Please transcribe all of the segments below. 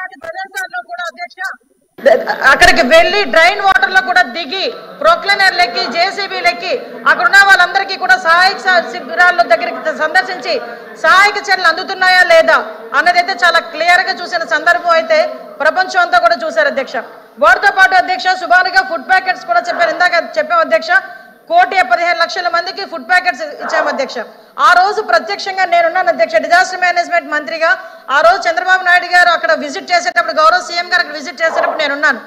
అలాంటి ప్రదేశాల్లో కూడా అధ్యక్ష అక్కడికి వెళ్లి డ్రైన్ వాటర్ లో కూడా దిగి ప్రొక్లైనర్లెక్కి జేసీబీలెక్కి అక్కడ ఉన్న వాళ్ళందరికీ కూడా సహాయక శిబిరాల దగ్గరికి సందర్శించి సహాయక చర్యలు అందుతున్నాయా లేదా అన్నదైతే చాలా క్లియర్ గా చూసిన సందర్భం అయితే ప్రపంచం అంతా కూడా చూశారు అధ్యక్ష. వాటితో పాటు అధ్యక్ష సుమారుగా ఫుడ్ ప్యాకెట్స్ కూడా చెప్పారు, ఇందాక చెప్పాం అధ్యక్ష. 1,15,00,000 మందికి ఫుడ్ ప్యాకెట్స్ ఇచ్చాము అధ్యక్ష. ఆ రోజు ప్రత్యక్షంగా నేనున్నాను అధ్యక్ష, డిజాస్టర్ మేనేజ్మెంట్ మంత్రిగా. ఆ రోజు చంద్రబాబు నాయుడు గారు అక్కడ విజిట్ చేసేటప్పుడు, గౌరవ సీఎం గారు అక్కడ విజిట్ చేసేటప్పుడు నేనున్నాను.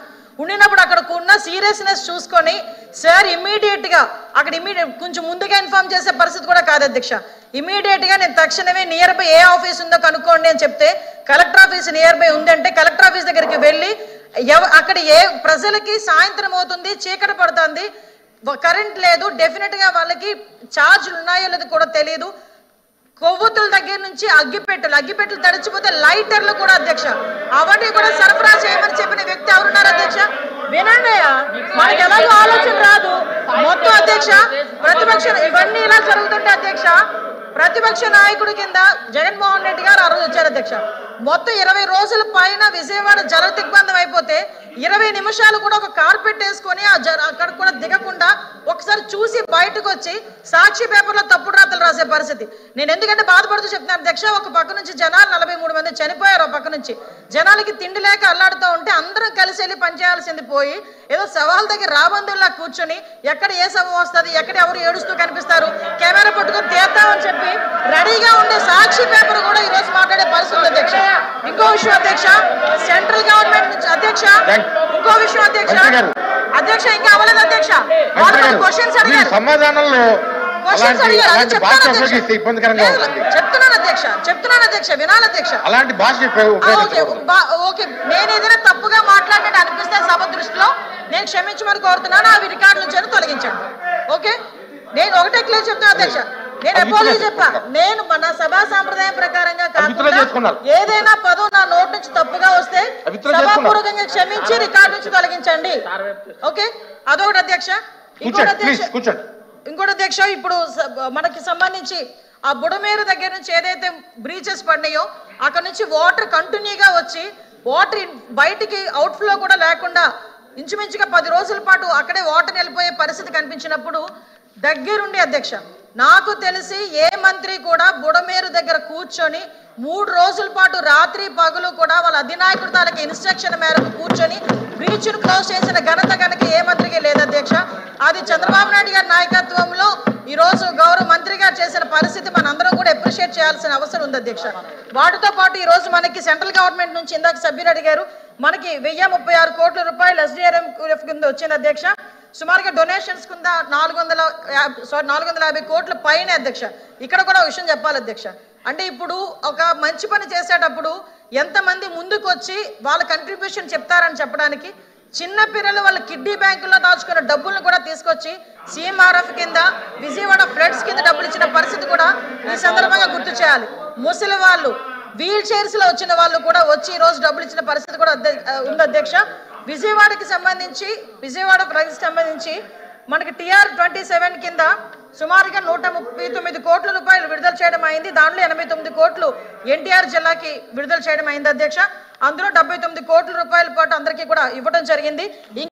ఉండినప్పుడు అక్కడ ఉన్న సీరియస్నెస్ చూసుకొని సార్ ఇమీడియట్ గా అక్కడ కొంచెం ముందుగా ఇన్ఫార్మ్ చేసే పరిస్థితి కూడా కాదు అధ్యక్ష. ఇమీడియట్ గా నేను తక్షణమే నియర్ బై ఏ ఆఫీస్ ఉందో కనుక్కోండి అని చెప్తే కలెక్టర్ ఆఫీస్ నియర్ బై ఉందంటే కలెక్టర్ ఆఫీస్ దగ్గరికి వెళ్ళి అక్కడ ఏ ప్రజలకి సాయంత్రం అవుతుంది, చీకటి పడుతుంది, కరెంట్ లేదు, డెఫినెట్ గా వాళ్ళకి ఛార్జీలు ఉన్నాయో లేదో కూడా తెలియదు. కొవ్వొత్తుల దగ్గర నుంచి అగ్గిపెట్టెలు తడిచిపోతే లైటర్లు కూడా అధ్యక్ష అవన్నీ కూడా సరఫరా చేయమని చెప్పిన వ్యక్తి ఎవరున్నారు అధ్యక్ష? వినండి, మనకి ఎలాగో ఆలోచన రాదు మొత్తం అధ్యక్ష. ప్రతిపక్షం ఇవన్నీ ఇలా జరుగుతుంటే అధ్యక్ష, ప్రతిపక్ష నాయకుడి కింద జగన్మోహన్ రెడ్డి గారు ఆ రోజు వచ్చారు అధ్యక్ష. మొత్తం 20 రోజుల పైన విజయవాడ జల దిగ్బంధం అయిపోతే 20 నిమిషాలు కూడా ఒక కార్పెట్ వేసుకొని అక్కడ కూడా దిగకుండా ఒకసారి చూసి బయటకు వచ్చి సాక్షి పేపర్లో తప్పుడు రాతలు రాసే పరిస్థితి. నేను ఎందుకంటే బాధపడుతూ చెప్తున్నాను అధ్యక్ష, ఒక పక్క నుంచి జనాలు 43 మంది చనిపోయారు, ఒక పక్క నుంచి జనాలకి తిండి లేక అల్లాడుతూ ఉంటే అందరం కలిసి వెళ్ళి పనిచేయాల్సింది పోయి ఏదో సవాళ్ళ దగ్గర రాబందుల్లా కూర్చొని ఎక్కడ ఏ సభ వస్తుంది, ఎక్కడ ఎవరు ఏడుస్తూ కనిపిస్తారు, కెమెరా పట్టుకొని తీద్దామని చెప్పి రెడీగా ఉండే సాక్షి పేపర్ కూడా ఈ రోజు మాట్లాడే పరిస్థితి అధ్యక్ష. ఇంకో విషయం అధ్యక్ష, సెంట్రల్ గవర్నమెంట్ నుంచి అధ్యక్ష, ఇంకో విషయం అధ్యక్ష ఇంకా అవ్వలేదు అధ్యక్ష. క్వశ్చన్స్ అడిగారు, సమాధానంలో చెప్తున్నాను అధ్యక్ష వినాలి అధ్యక్ష. అలాంటి భాష ఓకే, నేను ఏదైనా తప్పుగా మాట్లాడినట్టు అనిపిస్తే సభ దృష్టిలో నేను క్షమించమని కోరుతున్నాను. అవి రికార్డు నుంచి తొలగించండి. ఓకే, నేను ఒకటే క్లియర్ చెప్తాను అధ్యక్ష, నేను అపాలజీ చెప్పా. నేను మన సభా సాంప్రదాయం ప్రకారంగా కాకుండా ఏదైనా పదం నా నోటి నుంచి తప్పుగా వస్తే సభాపూర్వకంగా క్షమించి రికార్డు నుంచి తొలగించండి. ఓకే, అదొకటి అధ్యక్ష. ఇంకోటి అధ్యక్ష, ఇప్పుడు మనకి సంబంధించి ఆ బుడమేరు దగ్గర నుంచి ఏదైతే బ్రీచెస్ పడినాయో అక్కడ నుంచి వాటర్ కంటిన్యూగా వచ్చి వాటర్ బయటికి అవుట్ఫ్లో కూడా లేకుండా ఇంచుమించుగా 10 రోజుల పాటు అక్కడే వాటర్ వెళ్ళిపోయే పరిస్థితి కనిపించినప్పుడు దగ్గరుండి అధ్యక్ష, నాకు తెలిసి ఏ మంత్రి కూడా బుడమేరు దగ్గర కూర్చొని 3 రోజుల పాటు రాత్రి పగలు కూడా వాళ్ళ అధినాయకుడి తాలూకు ఇన్స్ట్రక్షన్ మేరకు కూర్చొని బ్రీచ్ను క్లోజ్ చేసిన ఘనత కనుక ఏ మంత్రికి లేదు అధ్యక్ష. అది చంద్రబాబు నాయుడు గారి నాయకత్వంలో ఈ రోజు గౌరవ మంత్రి గారు చేసిన పరిస్థితి మనందరం కూడా అప్రిషియేట్ చేయాల్సిన అవసరం ఉంది అధ్యక్ష. వాటితో పాటు ఈ రోజు మనకి సెంట్రల్ గవర్నమెంట్ నుంచి ఇందాక సభ్యులు అడిగారు, మనకి 1036 కోట్ల రూపాయలు SDRF కింద వచ్చింది అధ్యక్ష. సుమారుగా డొనేషన్స్ కింద 450 కోట్ల పైన అధ్యక్ష. ఇక్కడ కూడా ఒక విషయం చెప్పాలి అధ్యక్ష, అంటే ఇప్పుడు ఒక మంచి పని చేసేటప్పుడు ఎంతమంది ముందుకు వచ్చి వాళ్ళ కంట్రిబ్యూషన్ చెప్తారని చెప్పడానికి చిన్న పిల్లలు వాళ్ళ కిడ్నీ బ్యాంకుల్లో దాచుకున్న డబ్బులను కూడా తీసుకొచ్చి CMRF కింద విజయవాడ ఫ్లడ్స్ కింద డబ్బులు ఇచ్చిన పరిస్థితి కూడా ఈ సందర్భంగా గుర్తు చేయాలి. ముసలి వాళ్ళు, వీల్ చైర్స్ లో వచ్చిన వాళ్ళు కూడా వచ్చి ఈ రోజు డబ్బులు ఇచ్చిన పరిస్థితి కూడా ఉంది అధ్యక్ష. విజయవాడకి సంబంధించి విజయవాడ ప్రజలకు సంబంధించి మనకి TR-27 కింద సుమారుగా 139 కోట్ల రూపాయలు విడుదల చేయడం అయింది. దాంట్లో 89 కోట్లు NTR జిల్లాకి విడుదల చేయడం అయింది అధ్యక్ష. అందులో 79 కోట్ల రూపాయల పాటు అందరికీ కూడా ఇవ్వడం జరిగింది.